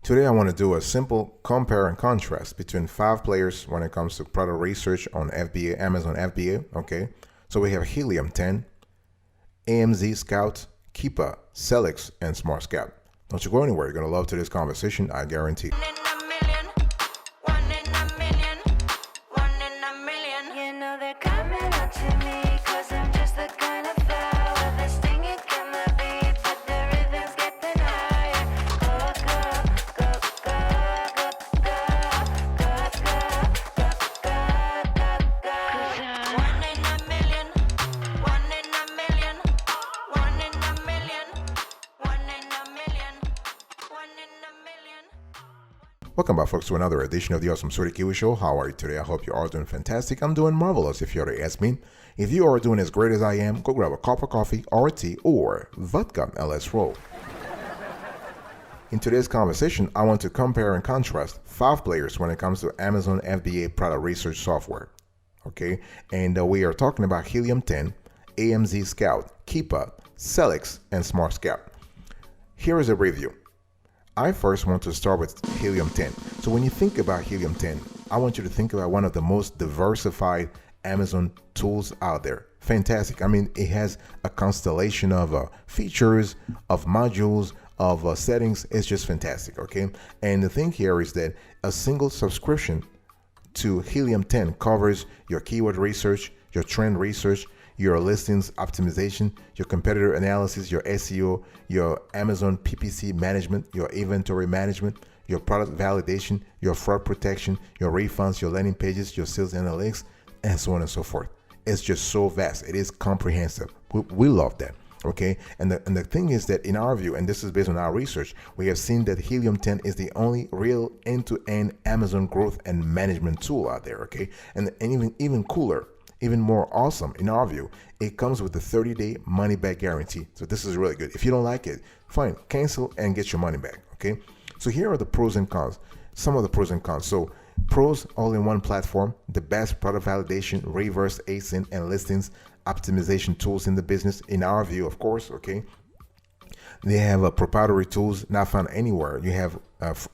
Today I want to do a simple compare and contrast between 5 players when it comes to product research on FBA, Amazon FBA, okay? So we have Helium 10, Amzscout, Keepa, Sellics, and SmartScout. Don't you go anywhere, you're going to love today's conversation, I guarantee. Welcome back, folks, to another edition of the Awesome Sorty Kiwi Show. How are you today? I hope you are doing fantastic. I'm doing marvelous, if you already asked me. If you are doing as great as I am, go grab a cup of coffee or tea or vodka and let's roll. In today's conversation, I want to compare and contrast 5 players when it comes to Amazon FBA product research software. Okay, and we are talking about Helium 10, Amzscout, Keepa, Sellics, and SmartScout. Here is a review. I first want to start with Helium 10. So when you think about Helium 10, I want you to think about one of the most diversified Amazon tools out there. Fantastic. I mean, it has a constellation of features, of modules, of settings. It's just fantastic, okay? And the thing here is that a single subscription to Helium 10 covers your keyword research, your trend research, your listings optimization, your competitor analysis, your SEO, your Amazon PPC management, your inventory management, your product validation, your fraud protection, your refunds, your landing pages, your sales analytics, and so on and so forth. It's just so vast. It is comprehensive. We love that. Okay, and the thing is that in our view, and this is based on our research, we have seen that Helium 10 is the only real end-to-end Amazon growth and management tool out there. Okay, and even cooler, even more awesome in our view, it comes with a 30-day money-back guarantee. So this is really good. If you don't like it, fine, cancel and get your money back. Okay, so here are the pros and cons. Some of the pros and cons. So pros, all-in-one platform, the best product validation, reverse ASIN, and listings optimization tools in the business, in our view, of course. Okay, they have proprietary tools not found anywhere. You have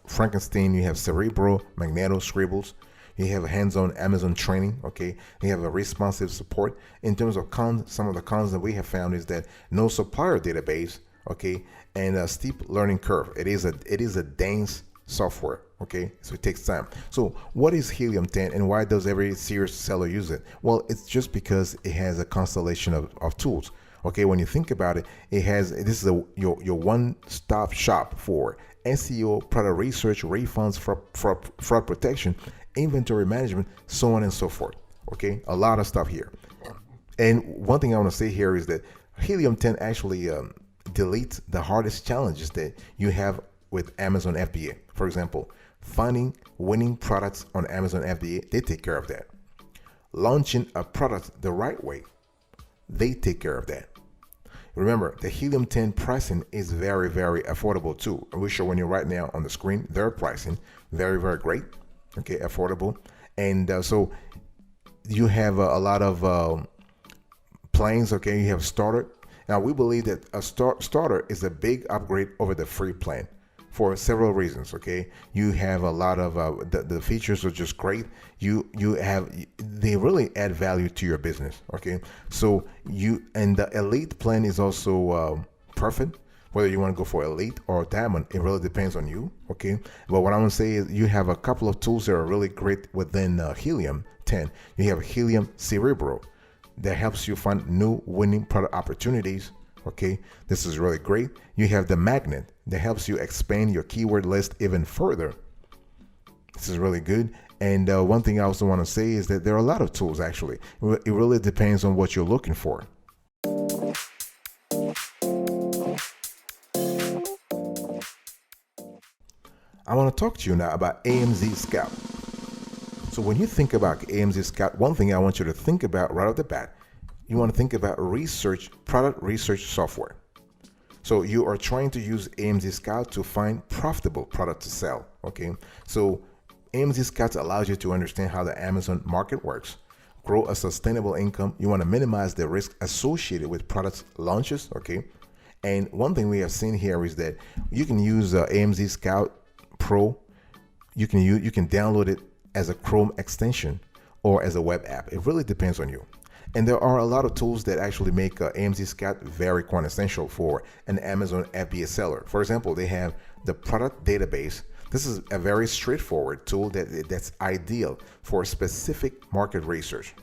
Frankenstein, you have Cerebro, Magneto, Scribbles. You have hands-on Amazon training, okay? You have a responsive support. In terms of cons, some of the cons that we have found is that no supplier database, okay? And a steep learning curve. It is a dense software, okay? So it takes time. So what is Helium 10 and why does every serious seller use it? Well, it's just because it has a constellation of tools. Okay, when you think about it, this is your one-stop shop for SEO, product research, refunds, fraud protection, inventory management, so on and so forth. Okay, a lot of stuff here. And one thing I want to say here is that Helium 10 actually deletes the hardest challenges that you have with Amazon FBA. For example, finding winning products on Amazon FBA, they take care of that. Launching a product the right way, they take care of that. Remember, the Helium 10 pricing is very, very affordable too. And we're showing you right now on the screen their pricing. Very, very great. Okay, affordable. And so you have a lot of plans. Okay, you have starter. Now, we believe that a starter is a big upgrade over the free plan for several reasons. Okay, you have a lot of the features are just great. They really add value to your business. Okay, so the elite plan is also perfect. Whether you want to go for elite or diamond, it really depends on you. Okay, but what I'm gonna say is you have a couple of tools that are really great within Helium 10. You have Helium Cerebro that helps you find new winning product opportunities. Okay, this is really great. You have the magnet that helps you expand your keyword list even further. This is really good. And one thing I also want to say is that there are a lot of tools actually. It really depends on what you're looking for. I want to talk to you now about Amzscout. So when you think about Amzscout, one thing I want you to think about right off the bat, you want to think about product research software. So you are trying to use Amzscout to find profitable product to sell. Okay, so Amzscout allows you to understand how the Amazon market works, grow a sustainable income. You want to minimize the risk associated with product launches. Okay, and one thing we have seen here is that you can use Amzscout Pro, you can download it as a Chrome extension or as a web app. It really depends on you. And there are a lot of tools that actually make Amzscout very quintessential for an Amazon FBA seller. For example, they have the product database. This is a very straightforward tool that's ideal for specific market research.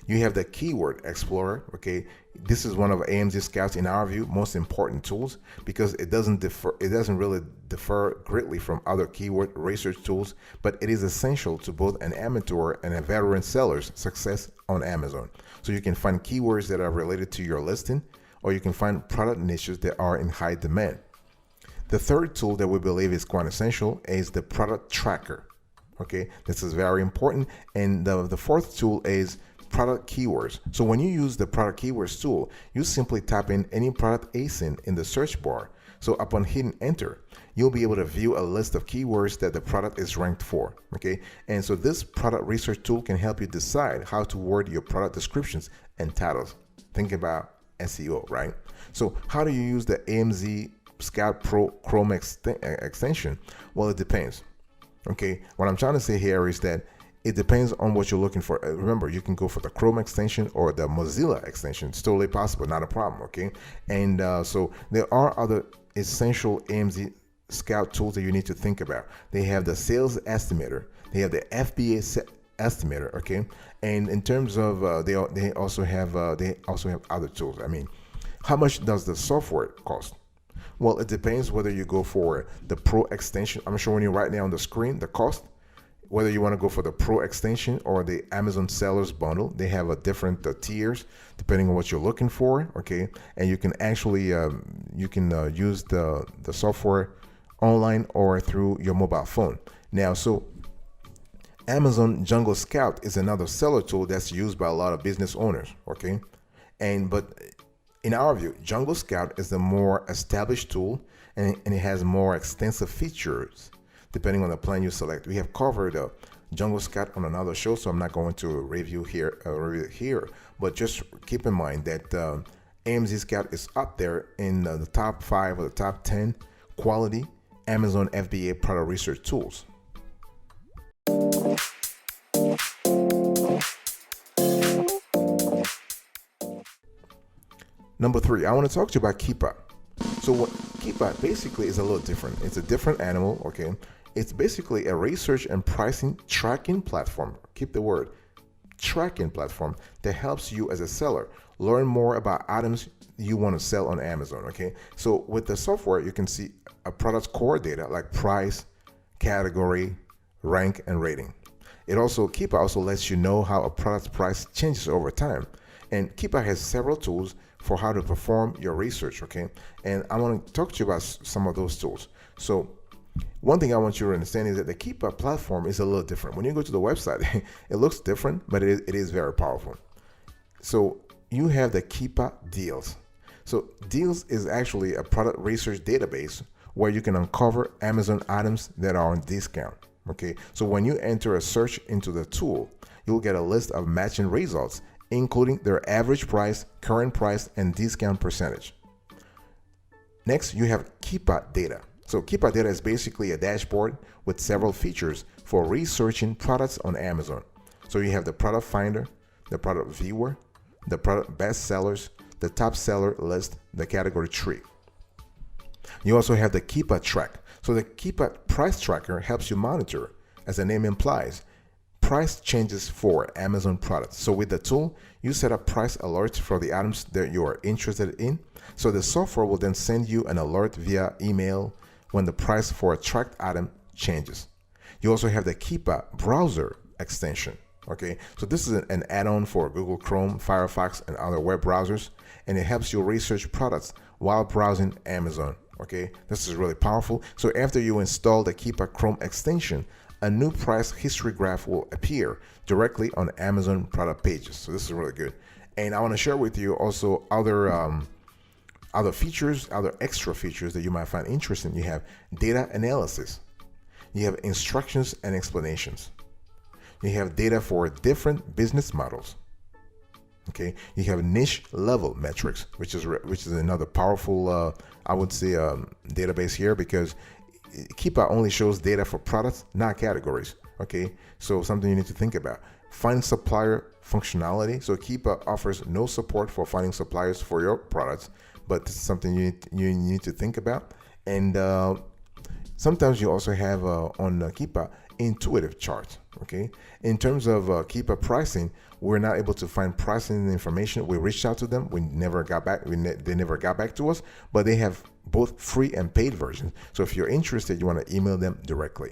You have the Keyword Explorer. Okay, this is one of Amzscout's, in our view, most important tools because it doesn't really differ greatly from other keyword research tools, but it is essential to both an amateur and a veteran seller's success on Amazon. So you can find keywords that are related to your listing, or you can find product niches that are in high demand. The third tool that we believe is quite essential is the product tracker. Okay, this is very important. And the fourth tool is product keywords. So when you use the product keywords tool, you simply type in any product ASIN in the search bar. So upon hitting enter, you'll be able to view a list of keywords that the product is ranked for. Okay, and so this product research tool can help you decide how to word your product descriptions and titles. Think about SEO, right? So how do you use the Amzscout Pro Chrome extension? Well, it depends. Okay, what I'm trying to say here is that it depends on what you're looking for. Remember, you can go for the Chrome extension or the Mozilla extension. It's totally possible, not a problem, okay? And so there are other essential Amzscout tools that you need to think about. They have the sales estimator. They have the FBA estimator, okay? And in terms of, they also have other tools. I mean, how much does the software cost? Well, it depends whether you go for the Pro extension. I'm showing you right now on the screen the cost. Whether you want to go for the Pro extension or the Amazon Sellers Bundle, they have a different tiers depending on what you're looking for. Okay, and you can actually use the software online or through your mobile phone. Now, so Amazon Jungle Scout is another seller tool that's used by a lot of business owners. Okay, but in our view, Jungle Scout is the more established tool, and it has more extensive features depending on the plan you select. We have covered Jungle Scout on another show, so I'm not going to review here. But just keep in mind that Amzscout is up there in the top 5 or the top 10 quality Amazon FBA product research tools. Number 3, I want to talk to you about Keepa. So what Keepa basically is a little different. It's a different animal, okay? It's basically a research and pricing tracking platform. Keep the word, tracking platform that helps you as a seller learn more about items you want to sell on Amazon, okay? So with the software, you can see a product's core data like price, category, rank, and rating. Keepa also lets you know how a product's price changes over time. And Keepa has several tools for how to perform your research, okay? And I want to talk to you about some of those tools. So one thing I want you to understand is that the Keepa platform is a little different. When you go to the website, it looks different, but it is very powerful. So you have the Keepa Deals. So Deals is actually a product research database where you can uncover Amazon items that are on discount, okay? So when you enter a search into the tool, you'll get a list of matching results, including their average price, current price, and discount percentage. Next, you have Keepa Data. So Keepa Data is basically a dashboard with several features for researching products on Amazon. So you have the product finder, the product viewer, the product best sellers, the top seller list, the category tree. You also have the Keepa Track. So the Keepa Price Tracker helps you monitor, as the name implies, price changes for Amazon products. So with the tool, you set up price alerts for the items that you are interested in. So the software will then send you an alert via email when the price for a tracked item changes. You also have the Keepa browser extension. Okay, so this is an add-on for Google Chrome, Firefox, and other web browsers, and it helps you research products while browsing Amazon. Okay, this is really powerful. So after you install the Keepa Chrome extension, a new price history graph will appear directly on Amazon product pages. So this is really good. And I want to share with you also other features, other extra features that you might find interesting. You have data analysis. You have instructions and explanations. You have data for different business models. Okay, you have niche level metrics, which is another powerful, I would say, database here, because Keepa only shows data for products, not categories. Okay, so something you need to think about. Find supplier functionality. So Keepa offers no support for finding suppliers for your products, but this is something you need to think about. And sometimes you also have on Keepa intuitive charts. Okay, in terms of Keepa pricing, we're not able to find pricing information. We reached out to them, we never got back. They never got back to us, but they have both free and paid versions. So if you're interested, you want to email them directly.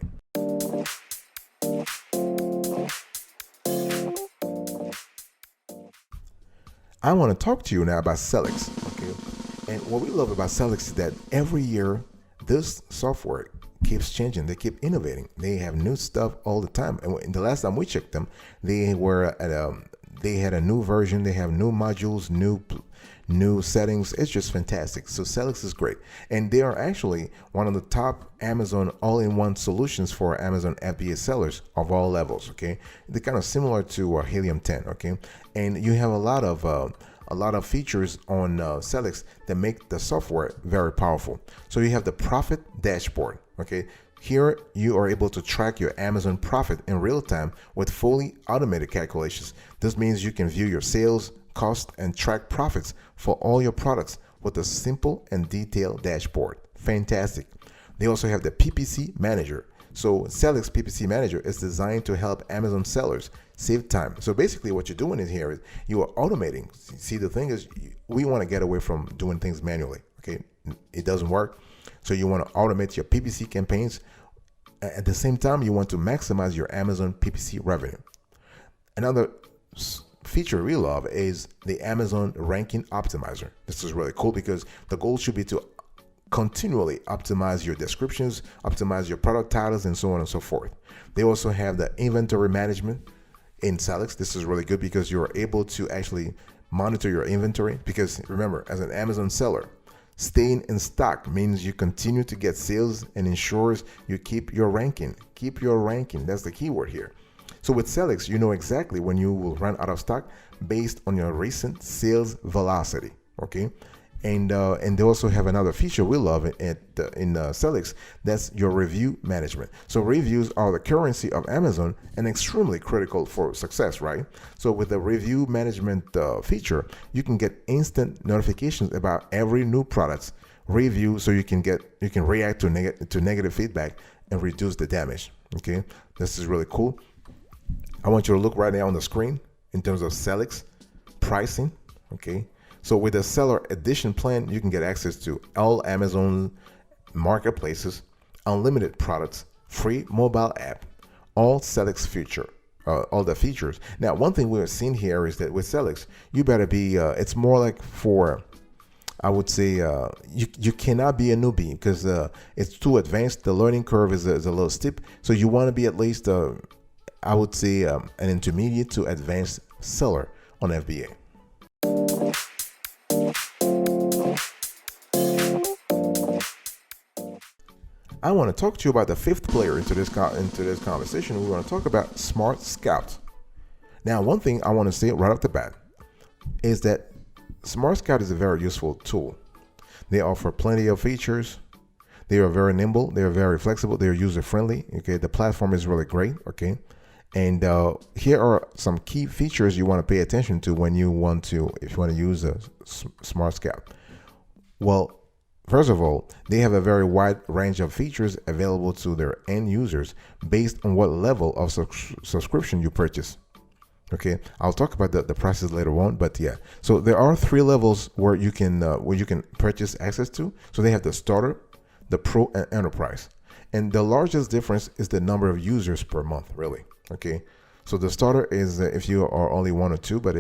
I want to talk to you now about Sellics. Okay, and what we love about Sellics is that every year this software keeps changing. They keep innovating. They have new stuff all the time. And the last time we checked them, they were at they had a new version. They have new modules, new settings. It's just fantastic. So Sellics is great, and they are actually one of the top Amazon all-in-one solutions for Amazon FBA sellers of all levels. Okay, they're kind of similar to Helium 10. Okay, and you have a lot of features on Sellics that make the software very powerful. So you have the profit dashboard. Okay, here you are able to track your Amazon profit in real time with fully automated calculations. This means you can view your sales, cost, and track profits for all your products with a simple and detailed dashboard. Fantastic. They also have the PPC Manager. So Sellics PPC Manager is designed to help Amazon sellers save time. So basically what you're doing in here is you are automating. See, the thing is, we want to get away from doing things manually. Okay, it doesn't work. So you want to automate your PPC campaigns. At the same time, you want to maximize your Amazon PPC revenue. Another feature we love is the Amazon Ranking Optimizer. This is really cool because the goal should be to continually optimize your descriptions, optimize your product titles, and so on and so forth. They also have the inventory management in Sellics. This is really good because you're able to actually monitor your inventory, because remember, as an Amazon seller, staying in stock means you continue to get sales and ensures you keep your ranking. Keep your ranking. That's the key word here. So with Sellics, you know exactly when you will run out of stock based on your recent sales velocity. Okay, and they also have another feature we love in Sellics. That's your review management. So reviews are the currency of Amazon and extremely critical for success, right? So with the review management feature, you can get instant notifications about every new product's review, so you can react to negative feedback and reduce the damage. Okay, this is really cool. I want you to look right now on the screen in terms of Sellics pricing. Okay, so with the Seller Edition plan, you can get access to all Amazon marketplaces, unlimited products, free mobile app, all Sellics all the features. Now, one thing we've seen here is that with Sellics, you better be. It's more like for, I would say, you cannot be a newbie because it's too advanced. The learning curve is a little steep. So you want to be at least, I would say, an intermediate to advanced seller on FBA. I want to talk to you about the fifth player into this conversation. We want to talk about SmartScout. Now, one thing I want to say right off the bat is that SmartScout is a very useful tool. They offer plenty of features. They are very nimble. They are very flexible. They are user friendly. Okay, the platform is really great. Okay, and here are some key features you want to pay attention to if you want to use a SmartScout. Well, first of all, they have a very wide range of features available to their end users based on what level of subscription you purchase. Okay, I'll talk about the prices later on, but yeah. So there are 3 levels where you can purchase access to. So they have the starter, the pro, and enterprise. And the largest difference is the number of users per month, really. Okay, so the starter is if you are only 1 or 2, but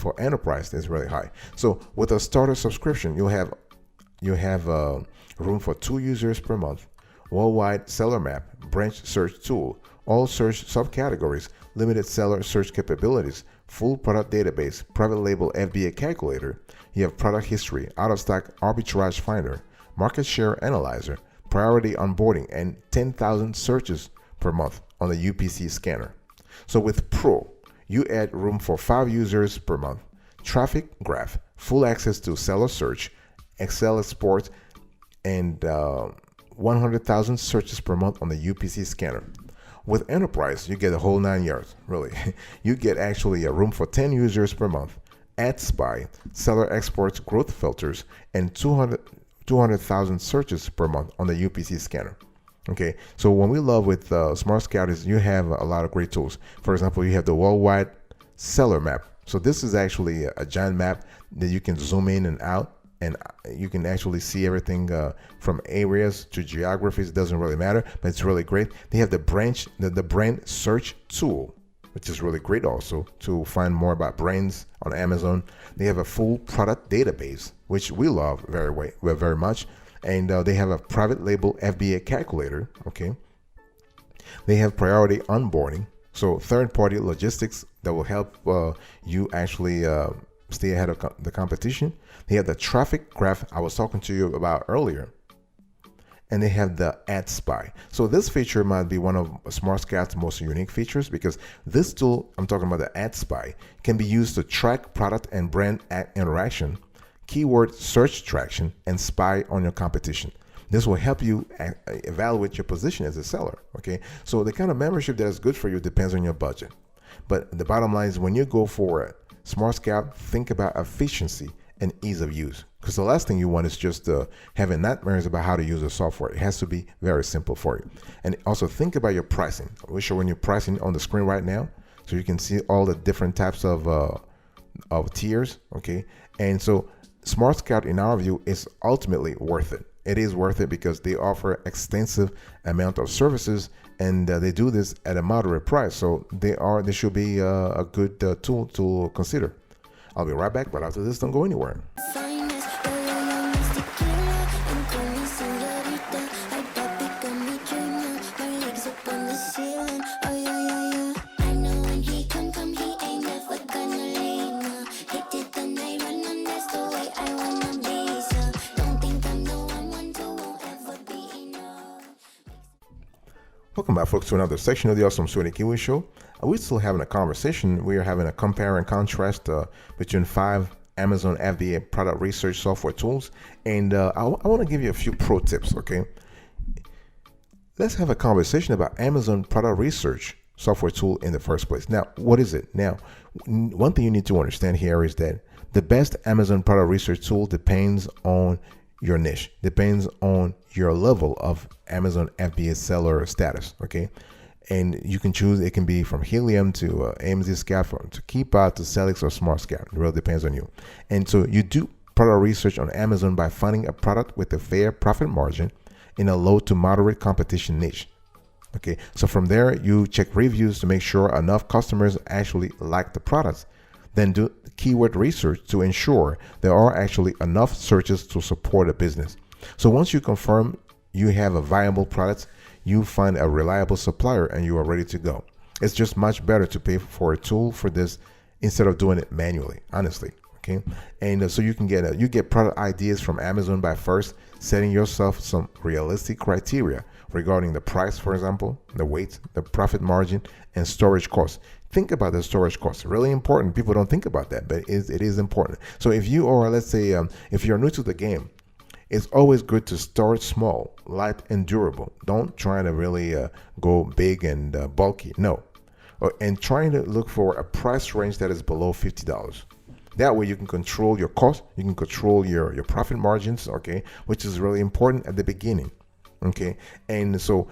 for enterprise, it's really high. So with a starter subscription, you have room for 2 users per month, worldwide seller map, branch search tool, all search subcategories, limited seller search capabilities, full product database, private label FBA calculator. You have product history, out of stock arbitrage finder, market share analyzer, priority onboarding, and 10,000 searches per month on the UPC scanner. So with Pro, you add room for 5 users per month, traffic graph, full access to seller search, Excel export, and 100,000 searches per month on the UPC scanner. With Enterprise, you get a whole 9 yards, really. You get actually a room for 10 users per month, Ad Spy, seller exports, growth filters, and 200,000 searches per month on the UPC scanner. Okay, so what we love with SmartScout is you have a lot of great tools. For example, you have the worldwide seller map. So this is actually a giant map that you can zoom in and out, and you can actually see everything from areas to geographies. It doesn't really matter, but it's really great. They have the brand search tool, which is really great also to find more about brands on Amazon. They have a full product database, which we love very much. And they have a private label FBA calculator. Okay. They have priority onboarding. So third-party logistics that will help you actually stay ahead of the competition. They have the traffic graph I was talking to you about earlier. And they have the Ad Spy. So this feature might be one of SmartScout's most unique features, because this tool, I'm talking about the Ad Spy, can be used to track product and brand interaction, keyword search traction, and spy on your competition. This will help you evaluate your position as a seller. Okay, so the kind of membership that is good for you depends on your budget. But the bottom line is, when you go for it, SmartScout, think about efficiency and ease of use. Because the last thing you want is just having nightmares about how to use the software. It has to be very simple for you. And also think about your pricing. We're showing you pricing on the screen right now, so you can see all the different types of tiers. Okay, and so SmartScout, in our view, is ultimately worth it. It is worth it because they offer extensive amount of services, and they do this at a moderate price. So they should be a good tool to consider. I'll be right back, but after this, don't go anywhere. Welcome back, folks, to another section of the Awesome Sweaty Kiwi Show. We're still having a conversation. We are having a compare and contrast between 5 Amazon FBA product research software tools. And I want to give you a few pro tips, okay? Let's have a conversation about Amazon product research software tool in the first place. Now, what is it? Now, one thing you need to understand here is that the best Amazon product research tool depends on your niche, depends on your level of Amazon FBA seller status, okay? And you can choose, it can be from Helium to Amzscout, to Keepa, to Sellics, or SmartScout. It really depends on you. And so you do product research on Amazon by finding a product with a fair profit margin in a low to moderate competition niche. Okay, so from there, you check reviews to make sure enough customers actually like the products. Then do keyword research to ensure there are actually enough searches to support a business. So once you confirm you have a viable product, you find a reliable supplier and you are ready to go. It's just much better to pay for a tool for this instead of doing it manually, honestly. Okay, and so you can get product ideas from Amazon by first setting yourself some realistic criteria regarding the price, for example, the weight, the profit margin, and storage costs. Think about the storage costs. Really important. People don't think about that, but it is important. So if you are, let's say, if you're new to the game, it's always good to start small, light, and durable. Don't try to really go big and bulky. No. And trying to look for a price range that is below $50. That way you can control your cost, you can control your profit margins, okay, which is really important at the beginning, okay? And so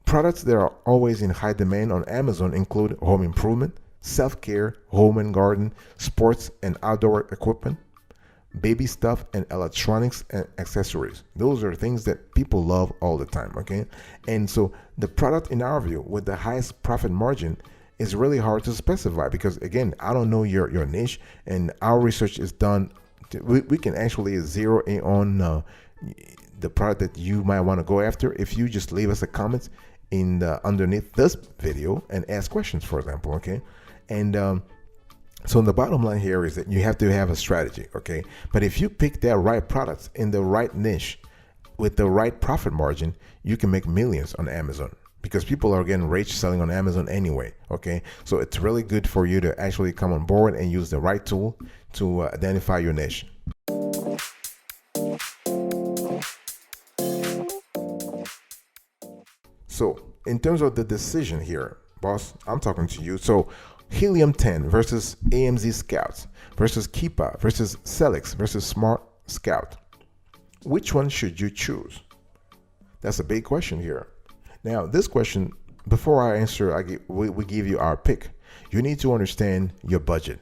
products that are always in high demand on Amazon include home improvement, self-care, home and garden, sports and outdoor equipment, baby stuff, and electronics and accessories. Those are things that people love all the time, okay? And so the product, in our view, with the highest profit margin is really hard to specify because, again, I don't know your niche, and our research is done. We can actually zero in on the product that you might want to go after if you just leave us a comment in underneath this video and ask questions, for example, okay? And so the bottom line here is that you have to have a strategy, okay? But if you pick that right products in the right niche with the right profit margin, you can make millions on Amazon, because people are getting rich selling on Amazon anyway, okay? So it's really good for you to actually come on board and use the right tool to identify your niche. So in terms of the decision here, boss, I'm talking to you. So Helium 10 versus Amzscout versus Keepa versus Sellics versus SmartScout. Which one should you choose? That's a big question here. Now, this question, before I answer, we give you our pick. You need to understand your budget.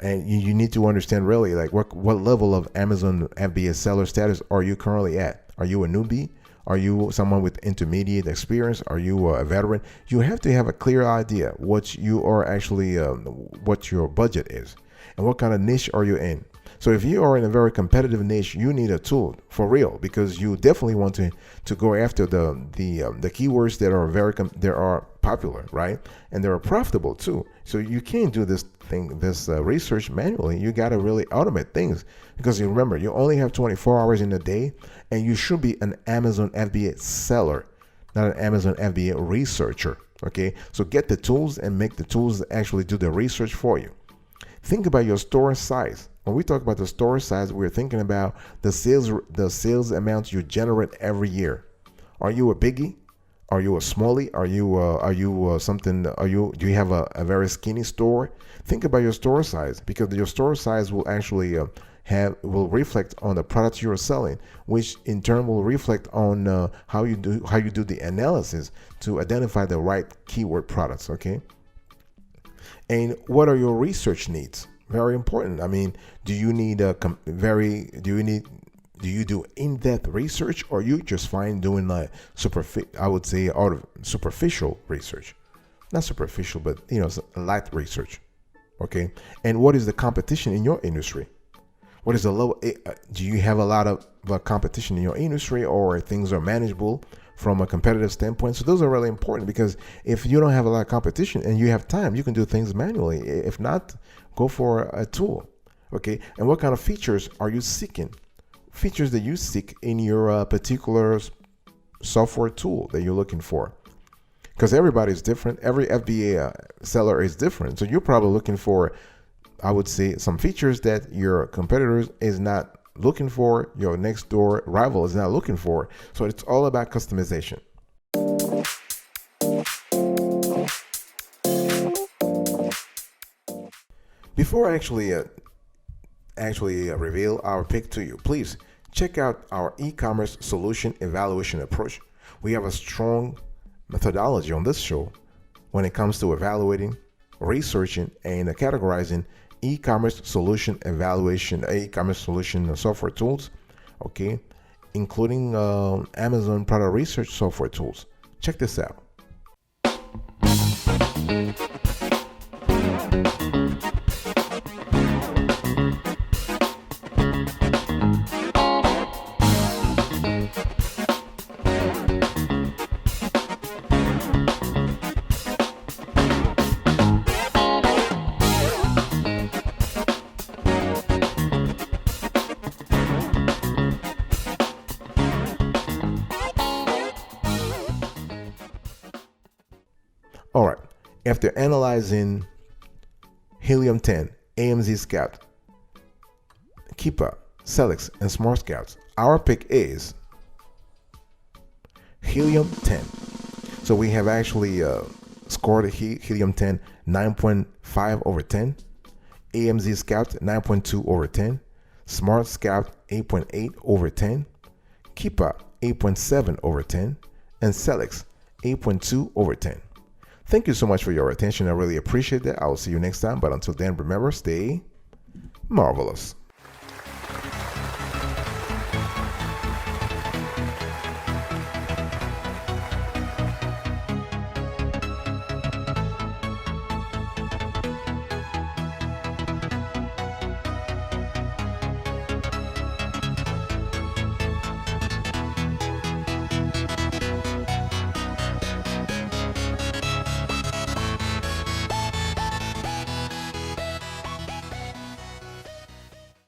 And you need to understand really like what level of Amazon FBA seller status are you currently at? Are you a newbie? Are you someone with intermediate experience? Are you a veteran? You have to have a clear idea what you are actually, what your budget is, and what kind of niche are you in. So if you are in a very competitive niche, you need a tool for real, because you definitely want to go after the keywords that are that are popular, right? And they are profitable too. So you can't do this research manually. You got to really automate things, because you remember, you only have 24 hours in a day, and you should be an Amazon FBA seller, not an Amazon FBA researcher. Okay, so get the tools and make the tools actually do the research for you. Think about your store size. When we talk about the store size, we're thinking about the sales amount you generate every year. Are you a biggie? Are you a smallie? Are you something? Do you have a very skinny store? Think about your store size, because your store size will actually will reflect on the products you are selling, which in turn will reflect on how you do the analysis to identify the right keyword products. Okay. And what are your research needs? Very important. I mean, do you do in-depth research, or you just fine doing like superficial research? Not superficial, but light research. Okay. And what is the competition in your industry? What is the level? Do you have a lot of competition in your industry, or things are manageable from a competitive standpoint? So those are really important, because if you don't have a lot of competition and you have time, you can do things manually. If not, go for a tool. Okay. And what kind of features are you seeking? Features that you seek in your particular software tool that you're looking for, because everybody is different. Every FBA seller is different. So you're probably looking for, I would say, some features that your competitors is not looking for, your next door rival is not looking for. So it's all about customization. Before I actually reveal our pick to you, please check out our e-commerce solution evaluation approach. We have a strong methodology on this show when it comes to evaluating, researching, and categorizing e-commerce solution evaluation, e-commerce solution software tools, okay, including Amazon product research software tools. Check this out. All right, after analyzing Helium 10, Amzscout, Keepa, Sellics, and SmartScout, our pick is Helium 10. So we have actually scored Helium 10 9.5 over 10, Amzscout 9.2 over 10, SmartScout 8.8 over 10, Keepa 8.7 over 10, and Sellics 8.2 over 10. Thank you so much for your attention. I really appreciate that. I will see you next time. But until then, remember, stay marvelous.